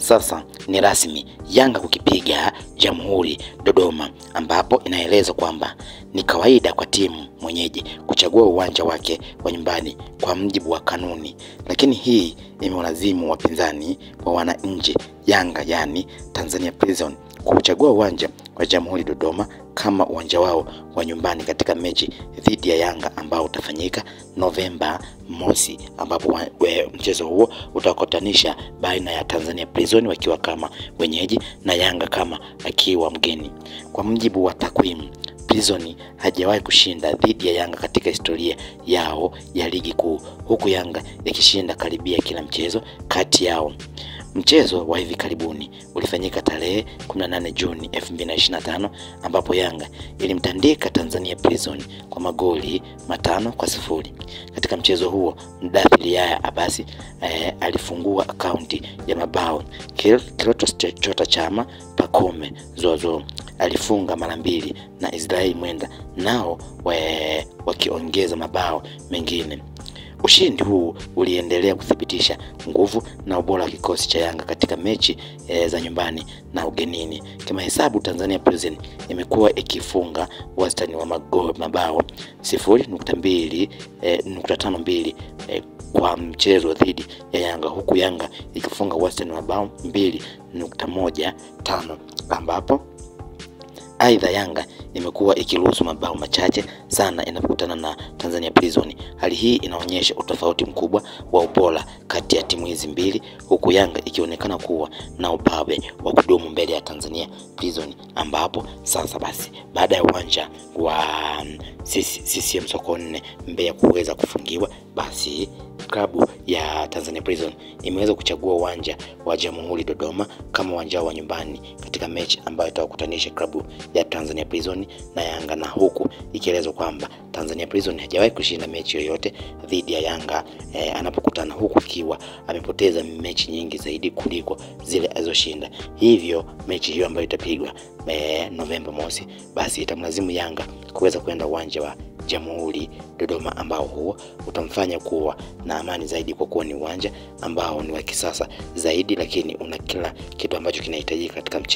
Sasa ni rasmi, Yanga kukipiga Jamhuri Dodoma, ambapo inaeleza kwamba ni kawaida kwa timu mwenyeji kuchagua uwanja wake wa nyumbani kwa mujibu wa kanuni, lakini hii imewalazimu wapinzani wa wananchi Yanga, yani Tanzania Prison, kuchagua uwanja wa Jamhuri Dodoma kama uwanja wao wa nyumbani katika mechi dhidi ya Yanga ambao utafanyika Novemba mosi, ambapo mchezo huo utakutanisha baina ya Tanzania Prison wakiwa kama wenyeji na Yanga kama akiwa mgeni. Kwa mujibu wa takwimu, Prison hajawahi kushinda dhidi ya Yanga katika historia yao ya ligi kuu, huku Yanga ikishinda karibia kila mchezo kati yao. Mchezo wa hivi karibuni ulifanyika tarehe 18 Juni 2025 ambapo Yanga ilimtandika Tanzania Prison kwa magoli 5-0. Katika mchezo huo, Mdathili Yahya Abbas alifungua akaunti ya mabao. Clatous Chota Chama, Pacome Zozo alifunga mara 2 na Israel Mwenda nao wakiongeza mabao mengine. Ushindi huu uliendelea kuthibitisha nguvu na ubora wa kikosi cha Yanga katika mechi za nyumbani na ugenini. Kama hesabu, Tanzania Prison imekuwa ikifunga wastani wa mabao 0.52 kwa mchezo dhidi ya Yanga, huku Yanga ikifunga wastani wa mabao 2.15, ambapo aidha Yanga imekuwa ikiruhusu mabao machache sana inapokutana na Tanzania Prison. Hali hii inaonyesha utofauti mkubwa wa ubora kati ya timu hizi mbili, huku Yanga ikionekana kuwa na ubabe wa kudumu mbele ya Tanzania Prison, ambapo sasa basi baada ya uwanja wa CCM Sokoine Mbeya kuweza kufungiwa, basi klabu ya Tanzania Prison imeweza kuchagua uwanja wa Jamhuri Dodoma kama uwanja wa nyumbani katika mechi ambayo itakutanisha klabu ya Tanzania Prison na Yanga, na huku ikielezwa kwamba Tanzania Prison hajawahi kushinda mechi yoyote dhidi ya Yanga anapokutana, huku ikiwa amepoteza mechi nyingi zaidi kuliko zile alizoshinda. Hivyo mechi hiyo ambayo itapigwa Novemba mosi, basi itamlazimu Yanga kuweza kwenda uwanja wa Jamhuri Dodoma, ambao huo utamfanya kuwa na amani zaidi kwa kuwa ni uwanja ambao ni wa kisasa zaidi, lakini una kila kitu ambacho kinahitajika katika mchezo.